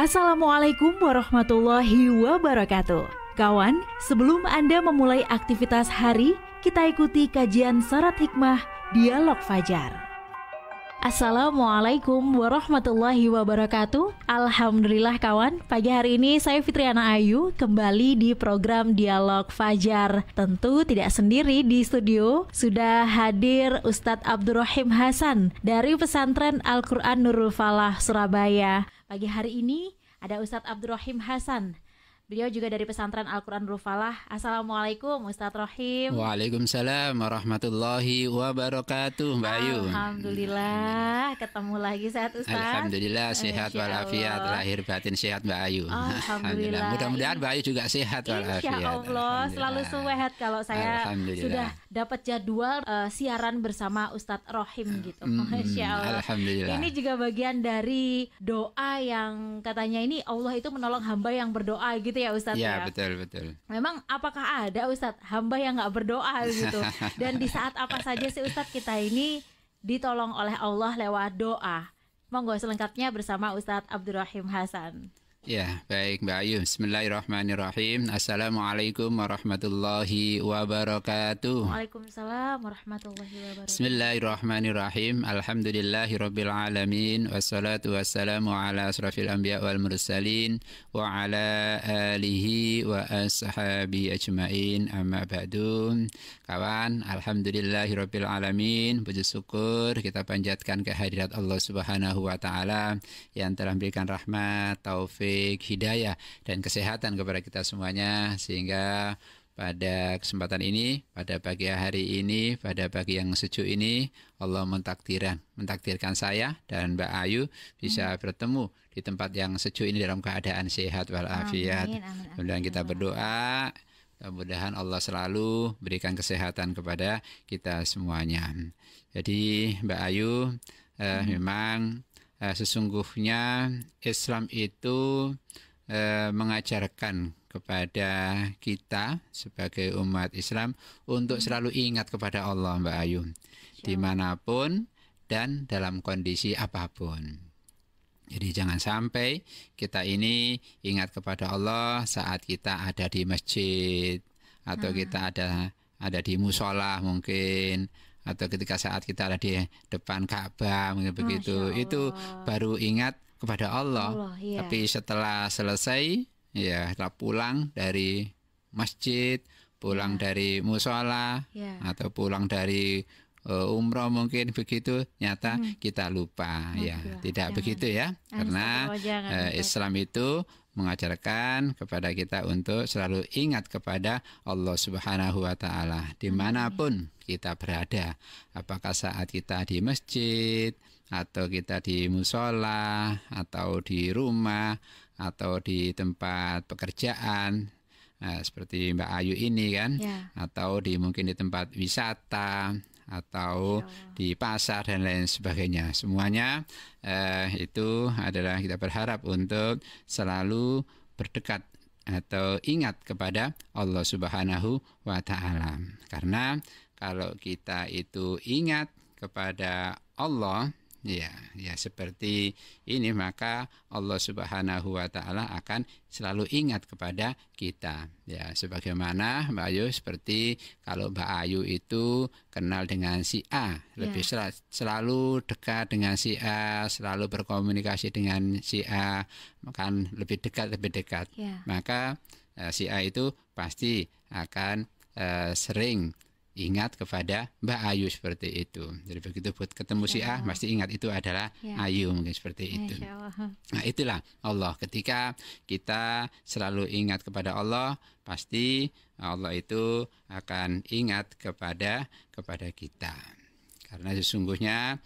Assalamualaikum warahmatullahi wabarakatuh. Kawan, sebelum Anda memulai aktivitas hari, kita ikuti kajian Syarat Hikmah Dialog Fajar. Assalamualaikum warahmatullahi wabarakatuh. Alhamdulillah kawan, pagi hari ini saya Fitriana Ayu kembali di program Dialog Fajar. Tentu tidak sendiri di studio, sudah hadir Ustadz Abdurrahim Hasan dari Pesantren Al-Quran Nurul Falah, Surabaya. Pagi hari ini ada Ustadz Abdurrahim Hasan. Beliau juga dari Pesantren Al-Quran Nurul Falah. Assalamualaikum Ustadz Rahim. Waalaikumsalam warahmatullahi wabarakatuh, Mbak Ayu. Alhamdulillah, ketemu lagi sehat Ustadz. Alhamdulillah sehat walafiat, lahir batin sehat Mbak Ayu. Alhamdulillah. Mudah-mudahan Mbak Ayu juga sehat walafiat. Insya Allah selalu sehat kalau saya sudah dapat jadwal siaran bersama Ustadz Rahim gitu. Masya Allah. Alhamdulillah. Ini juga bagian dari doa yang katanya ini Allah itu menolong hamba yang berdoa gitu ya Ustadz ya. Ya betul. Memang apakah ada Ustadz hamba yang nggak berdoa gitu? Dan di saat apa saja sih Ustadz kita ini ditolong oleh Allah lewat doa? Monggo selengkapnya bersama Ustadz Abdurrahim Hasan. Ya, baik Mbak Ayu. Bismillahirrahmanirrahim. Assalamualaikum warahmatullahi wabarakatuh. Waalaikumsalam warahmatullahi wabarakatuh. Bismillahirrahmanirrahim. Alhamdulillahirabbil alamin wassalatu wassalamu ala asrafil anbiya wal mursalin wa ala alihi wa ashabihi ajmain. Amma ba'du. Kawan, alhamdulillahirabbil alamin. Puji syukur kita panjatkan kehadirat Allah Subhanahu wa taala yang telah memberikan rahmat, taufik, hidayah dan kesehatan kepada kita semuanya, sehingga pada kesempatan ini, pada pagi hari ini, pada pagi yang sejuk ini, Allah mentakdirkan saya dan Mbak Ayu bisa bertemu di tempat yang sejuk ini dalam keadaan sehat walafiat. Kemudian kita berdoa, mudah-mudahan Allah selalu berikan kesehatan kepada kita semuanya. Jadi Mbak Ayu, memang sesungguhnya Islam itu mengajarkan kepada kita sebagai umat Islam untuk selalu ingat kepada Allah, Mbak Ayu, dimanapun dan dalam kondisi apapun. Jadi jangan sampai kita ini ingat kepada Allah saat kita ada di masjid atau kita ada di musola mungkin, atau ketika saat kita ada di depan Ka'bah begitu, itu baru ingat kepada Allah. Iya. Tapi setelah selesai, ya setelah pulang dari masjid, pulang dari musola, atau pulang dari umroh mungkin begitu, nyata kita lupa. Tidak begitu ya, karena Islam itu mengajarkan kepada kita untuk selalu ingat kepada Allah Subhanahu wa ta'ala dimanapun kita berada, apakah saat kita di masjid atau kita di musola atau di rumah atau di tempat pekerjaan, seperti Mbak Ayu ini kan, atau mungkin di tempat wisata atau di pasar dan lain sebagainya. Semuanya itu adalah kita berharap untuk selalu berdekat atau ingat kepada Allah Subhanahu wa ta'ala. Karena kalau kita itu ingat kepada Allah, ya seperti ini, maka Allah Subhanahu wa ta'ala akan selalu ingat kepada kita. Ya, sebagaimana Mbak Ayu, seperti kalau Mbak Ayu itu kenal dengan si A, lebih selalu dekat dengan si A, selalu berkomunikasi dengan si A, akan lebih dekat. Maka si A itu pasti akan sering ingat kepada Mbak Ayu seperti itu. Jadi begitu buat ketemu si A, pasti ingat itu adalah Ayu, mungkin seperti itu. Nah, itulah Allah. Ketika kita selalu ingat kepada Allah, pasti Allah itu akan ingat kepada kita. Karena sesungguhnya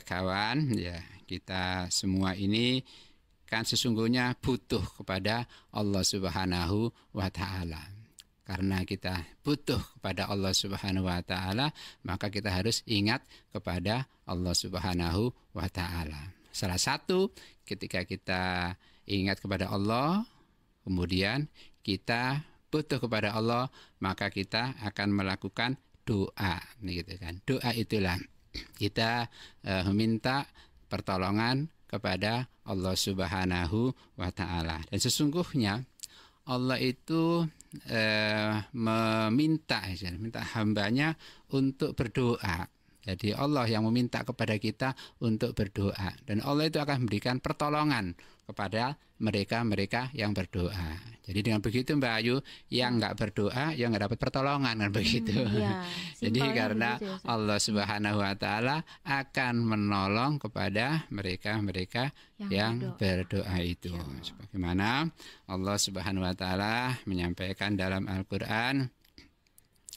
kawan, ya kita semua ini kan sesungguhnya butuh kepada Allah Subhanahu wa ta'ala. Karena kita butuh kepada Allah Subhanahu wa ta'ala, maka kita harus ingat kepada Allah Subhanahu wa ta'ala. Salah satu ketika kita ingat kepada Allah, kemudian kita butuh kepada Allah, maka kita akan melakukan doa, gitu kan. Doa itulah kita meminta pertolongan kepada Allah Subhanahu wa taala. Dan sesungguhnya Allah itu meminta hambanya untuk berdoa. Jadi Allah yang meminta kepada kita untuk berdoa, dan Allah itu akan memberikan pertolongan kepada mereka yang berdoa. Jadi dengan begitu Mbak Ayu, yang nggak berdoa yang nggak dapat pertolongan, kan begitu. Ya, jadi karena begitu, ya, Allah Subhanahu wa taala akan menolong kepada mereka yang berdoa itu. Sebagaimana Allah Subhanahu wa taala menyampaikan dalam Al-Qur'an,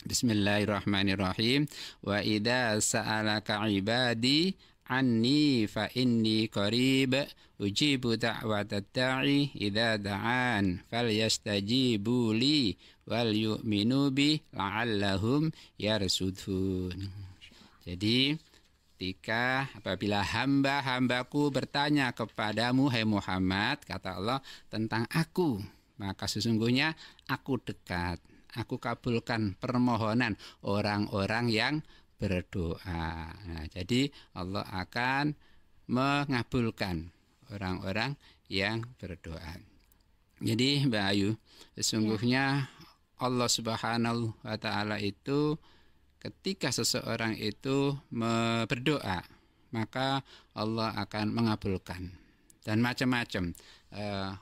Bismillahirrahmanirrahim. Wa idza sa'alaka ibadi anni fa inni qarib ujibu da'watat da'i idza da'an falyastajibu li wal yu'minu bi la'allahum yarsudun. Jadi apabila hamba-hambaku bertanya kepadamu, hai Muhammad, kata Allah, tentang aku, maka sesungguhnya aku dekat. Aku kabulkan permohonan orang-orang yang berdoa. Nah, jadi Allah akan mengabulkan orang-orang yang berdoa. Jadi Mbak Ayu, sesungguhnya Allah Subhanahu wa taala itu ketika seseorang itu berdoa, maka Allah akan mengabulkan. Dan macam-macam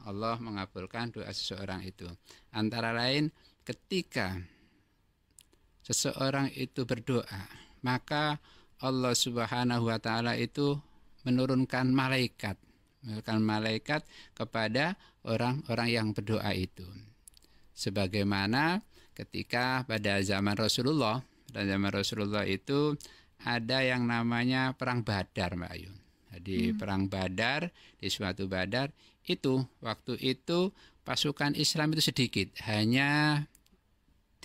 Allah mengabulkan doa seseorang itu. Antara lain ketika seseorang itu berdoa, maka Allah Subhanahu wa taala itu menurunkan malaikat kepada orang-orang yang berdoa itu. Sebagaimana ketika pada zaman Rasulullah itu ada yang namanya perang Badar, Mbak Ayu. Jadi perang Badar, di suatu Badar itu waktu itu pasukan Islam itu sedikit, hanya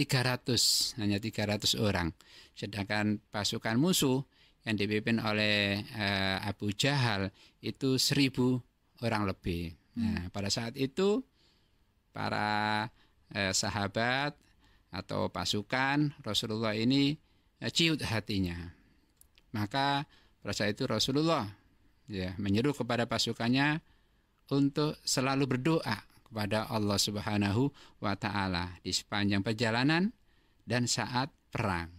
300 orang. Sedangkan pasukan musuh yang dipimpin oleh Abu Jahal itu 1000 orang lebih. Nah, pada saat itu para sahabat atau pasukan Rasulullah ini ciut hatinya. Maka pada saat itu Rasulullah menyeru kepada pasukannya untuk selalu berdoa kepada Allah Subhanahu wa taala di sepanjang perjalanan dan saat perang.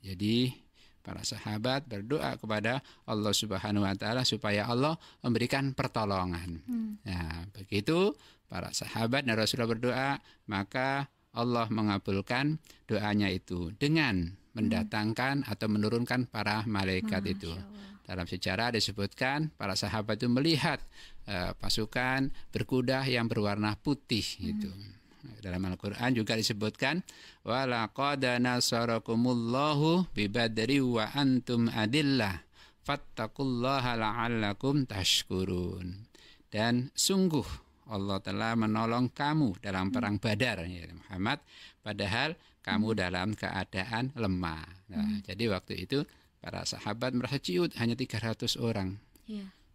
Jadi para sahabat berdoa kepada Allah Subhanahu wa taala supaya Allah memberikan pertolongan. Nah, begitu para sahabat dan Rasulullah berdoa, maka Allah mengabulkan doanya itu dengan mendatangkan atau menurunkan para malaikat itu. Dalam sejarah disebutkan para sahabat itu melihat pasukan berkuda yang berwarna putih itu. Dalam Al-Qur'an juga disebutkan wa laqad nasarakumullahu bi badri wa antum adillah fattaqullaha la'allakum tashkurun. Dan sungguh Allah telah menolong kamu dalam perang Badar, ya Muhammad, padahal kamu dalam keadaan lemah. Nah, jadi waktu itu para sahabat merasa ciut, hanya 300 orang.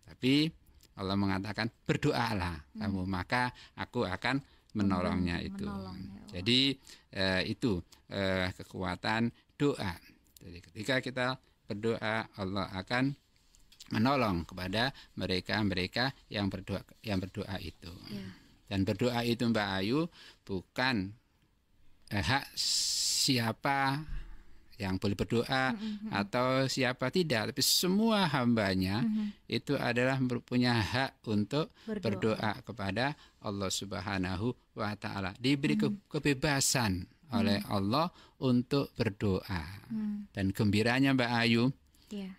Tapi Allah mengatakan berdoalah kamu, maka aku akan menolongnya itu. Jadi itu kekuatan doa. Jadi ketika kita berdoa, Allah akan menolong kepada mereka yang berdoa itu. Dan berdoa itu Mbak Ayu bukan hak siapa yang boleh berdoa atau siapa tidak, tapi semua hambanya itu adalah punya hak untuk berdoa kepada Allah Subhanahu wa taala. Diberi kebebasan oleh Allah untuk berdoa. Dan gembiranya Mbak Ayu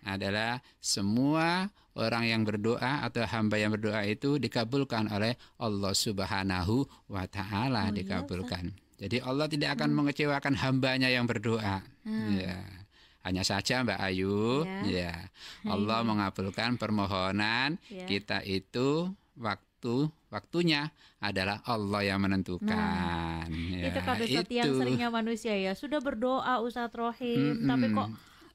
adalah semua orang yang berdoa atau hamba yang berdoa itu dikabulkan oleh Allah Subhanahu wa taala, dikabulkan. Jadi Allah tidak akan mengecewakan hambanya yang berdoa. Hanya saja Mbak Ayu, Allah mengabulkan permohonan kita itu waktunya adalah Allah yang menentukan. Itu kan Ustadz yang seringnya manusia sudah berdoa Ustadz Rohim, tapi kok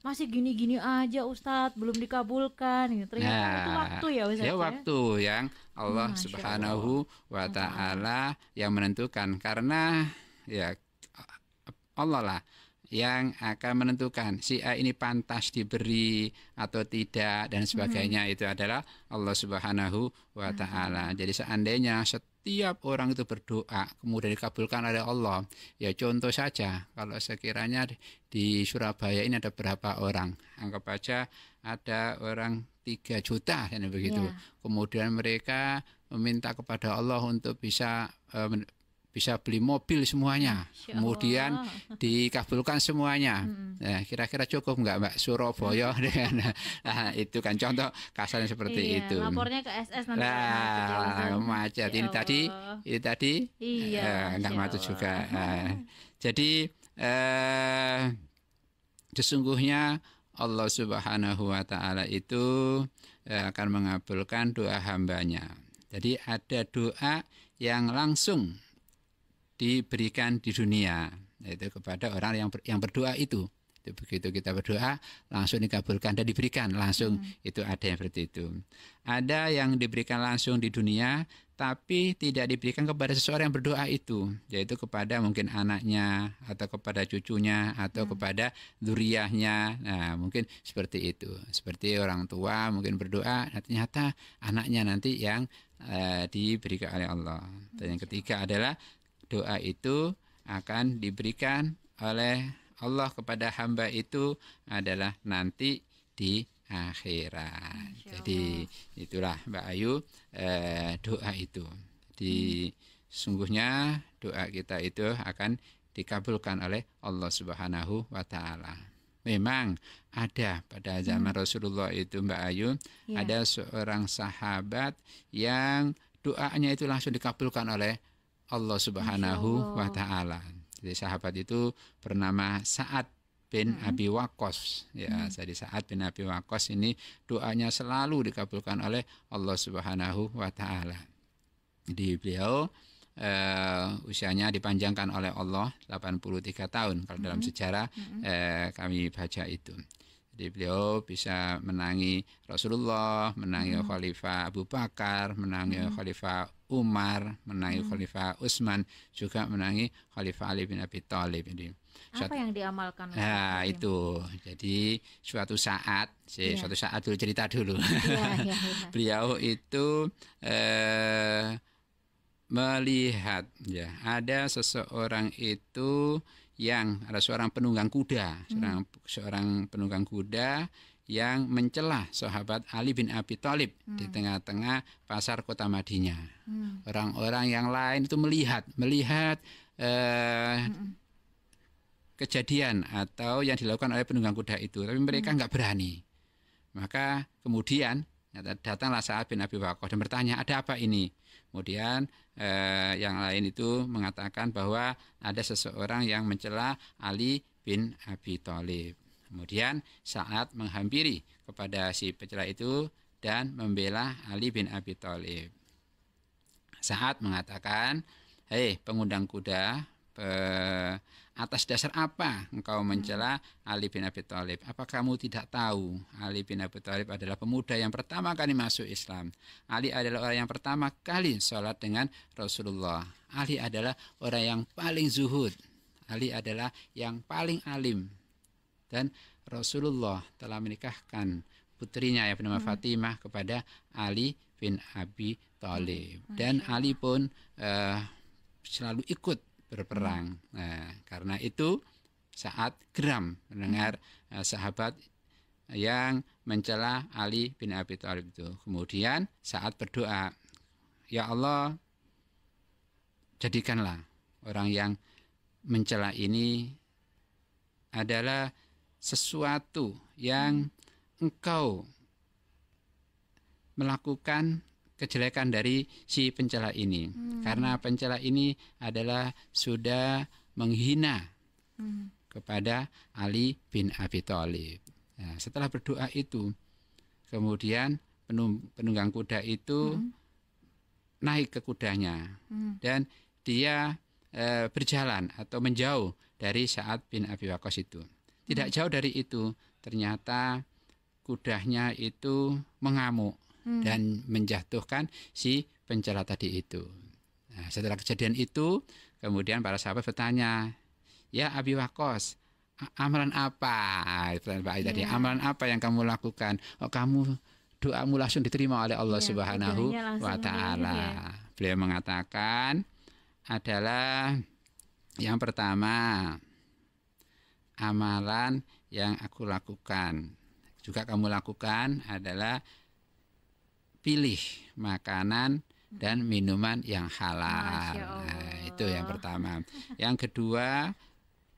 masih gini-gini aja Ustadz, belum dikabulkan. Ternyata itu waktu ya Ustadz. Waktu yang Allah Subhanahu wa taala yang menentukan, karena Allah lah yang akan menentukan si A ini pantas diberi atau tidak dan sebagainya. Itu adalah Allah Subhanahu wa taala. Jadi seandainya setiap orang itu berdoa kemudian dikabulkan oleh Allah, ya contoh saja kalau sekiranya di Surabaya ini ada berapa orang, anggap aja ada orang 3 juta dan begitu. Kemudian mereka meminta kepada Allah untuk bisa beli mobil semuanya, kemudian dikabulkan semuanya. Nah, kira-kira cukup nggak Mbak Surabaya? Nah, itu kan contoh kasarnya seperti itu. Lapornya ke SS nanti. Macet. Ini tadi nggak macet juga. Jadi sesungguhnya Allah Subhanahu wa taala itu akan mengabulkan doa hambanya. Jadi ada doa yang langsung diberikan di dunia, yaitu kepada orang yang berdoa itu. Begitu kita berdoa langsung dikabulkan dan diberikan langsung. Itu ada yang seperti itu. Ada yang diberikan langsung di dunia tapi tidak diberikan kepada seseorang yang berdoa itu, yaitu kepada mungkin anaknya atau kepada cucunya atau kepada dzurriyyahnya. Nah, mungkin seperti itu. Seperti orang tua mungkin berdoa, ternyata anaknya nanti yang diberikan oleh Allah. Dan yang ketiga adalah doa itu akan diberikan oleh Allah kepada hamba itu adalah nanti di akhirat. Jadi itulah Mbak Ayu doa itu. Jadi sungguhnya doa kita itu akan dikabulkan oleh Allah Subhanahu wa taala. Memang ada pada zaman Rasulullah itu Mbak Ayu, ada seorang sahabat yang doanya itu langsung dikabulkan oleh Allah Subhanahu wa taala. Jadi sahabat itu bernama Sa'ad bin Abi Waqqas. Ya, jadi Sa'ad bin Abi Waqqas ini doanya selalu dikabulkan oleh Allah Subhanahu wa taala. Jadi beliau usianya dipanjangkan oleh Allah 83 tahun kalau dalam sejarah kami baca itu. Jadi beliau bisa menangi Rasulullah, menangi Khalifah Abu Bakar, menangi Khalifah Umar, menangi Khalifah Utsman, juga menangi Khalifah Ali bin Abi Thalib. Ini apa yang diamalkan? Nah, itu. Jadi suatu saat dulu cerita dulu. Beliau itu melihat ada seseorang itu yang ada seorang penunggang kuda, seorang penunggang kuda yang mencela sahabat Ali bin Abi Thalib di tengah-tengah pasar kota Madinah. Orang-orang yang lain itu melihat kejadian atau yang dilakukan oleh penunggang kuda itu, tapi mereka nggak berani. Maka kemudian datanglah Sa'ad bin Abi Waqqas dan bertanya, ada apa ini? Kemudian yang lain itu mengatakan bahwa ada seseorang yang mencela Ali bin Abi Thalib. Kemudian Sa'ad menghampiri kepada si pencela itu dan membela Ali bin Abi Thalib. Sa'ad mengatakan, hei pengundang kuda, atas dasar apa engkau mencela Ali bin Abi Thalib? Apa kamu tidak tahu Ali bin Abi Thalib adalah pemuda yang pertama kali masuk Islam? Ali adalah orang yang pertama kali sholat dengan Rasulullah. Ali adalah orang yang paling zuhud. Ali adalah yang paling alim. Dan Rasulullah telah menikahkan putrinya yang bernama Fatimah kepada Ali bin Abi Thalib. Dan Ali pun selalu ikut berperang. Nah, karena itu saat geram mendengar sahabat yang mencela Ali bin Abi Thalib itu. Kemudian saat berdoa, ya Allah, jadikanlah orang yang mencela ini adalah sesuatu yang engkau melakukan kejelekan dari si pencela ini. Karena pencela ini adalah sudah menghina kepada Ali bin Abi Thalib. Nah, setelah berdoa itu, kemudian penunggang kuda itu naik ke kudanya dan dia berjalan atau menjauh dari Sa'ad bin Abi Waqqas itu. Tidak jauh dari itu, ternyata kudanya itu mengamuk dan menjatuhkan si pencela tadi itu. Nah, setelah kejadian itu, kemudian para sahabat bertanya, ya Abi Waqqas, amalan apa? Tadi amalan apa yang kamu lakukan? Oh, kamu doamu langsung diterima oleh Allah Subhanahu wa taala. Beliau mengatakan adalah yang pertama, amalan yang aku lakukan juga kamu lakukan adalah pilih makanan dan minuman yang halal. Nah, itu yang pertama. Yang kedua,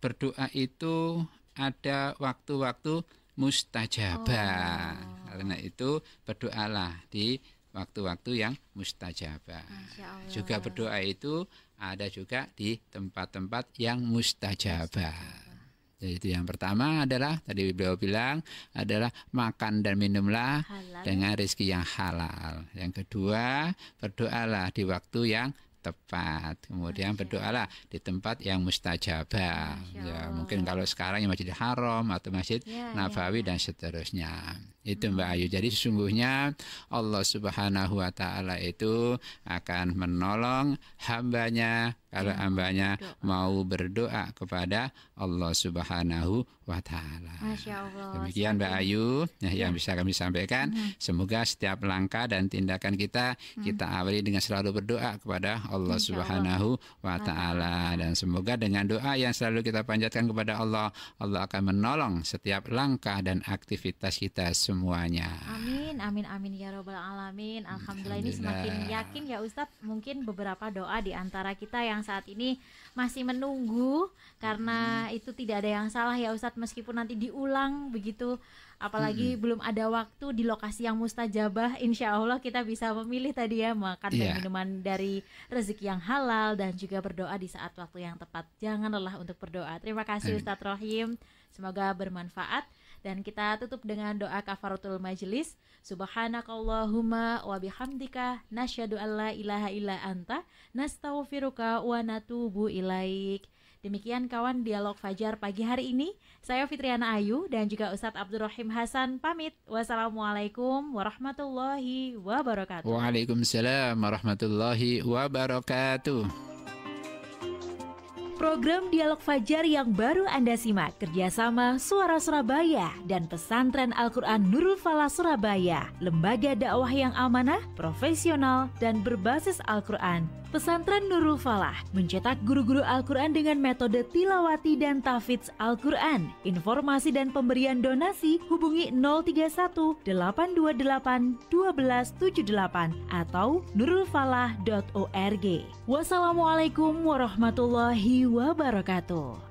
berdoa itu ada waktu-waktu mustajabah. Karena itu berdoalah di waktu-waktu yang mustajabah. Juga berdoa itu ada juga di tempat-tempat yang mustajabah. Jadi itu yang pertama adalah tadi beliau bilang adalah makan dan minumlah halal dengan rezeki yang halal. Yang kedua, berdoalah di waktu yang tepat. Kemudian berdoalah di tempat yang mustajabah. Ya, mungkin kalau sekarang yang Masjidil Haram atau Masjid Nabawi dan seterusnya. Itu Mbak Ayu. Jadi sesungguhnya Allah Subhanahu wa taala itu akan menolong hambanya kalau hambanya mau berdoa kepada Allah Subhanahu wa taala. Demikian Mbak Ayu yang bisa kami sampaikan. Semoga setiap langkah dan tindakan kita awali dengan selalu berdoa kepada Allah Subhanahu wa taala, dan semoga dengan doa yang selalu kita panjatkan kepada Allah, Allah akan menolong setiap langkah dan aktivitas kita semuanya. Amin, amin, amin ya robbal alamin. Alhamdulillah, ini semakin yakin ya Ustadz. Mungkin beberapa doa di antara kita yang saat ini masih menunggu, karena itu tidak ada yang salah ya Ustadz, meskipun nanti diulang begitu. Apalagi belum ada waktu di lokasi yang mustajabah, insya Allah kita bisa memilih tadi ya, makan dan minuman dari rezeki yang halal, dan juga berdoa di saat waktu yang tepat. Jangan lelah untuk berdoa. Terima kasih Ustadz Rohim, semoga bermanfaat. Dan kita tutup dengan doa kafaratul majelis. Subhanakallahumma wa bihamdika nasyhadu alla ilaha illa anta nastaghfiruka wa natubu ilaik. Demikian kawan Dialog Fajar pagi hari ini. Saya Fitriana Ayu dan juga Ustadz Abdul Rohim Hasan pamit. Wassalamualaikum warahmatullahi wabarakatuh. Waalaikumsalam warahmatullahi wabarakatuh. Program Dialog Fajar yang baru Anda simak kerjasama Suara Surabaya dan Pesantren Al-Quran Nurul Falah Surabaya, lembaga dakwah yang amanah, profesional, dan berbasis Al-Quran. Pesantren Nurul Falah mencetak guru-guru Al-Quran dengan metode tilawati dan tahfidz Al-Quran. Informasi dan pemberian donasi hubungi 031 828 1278 atau nurulfalah.org. Wassalamualaikum warahmatullahi wabarakatuh.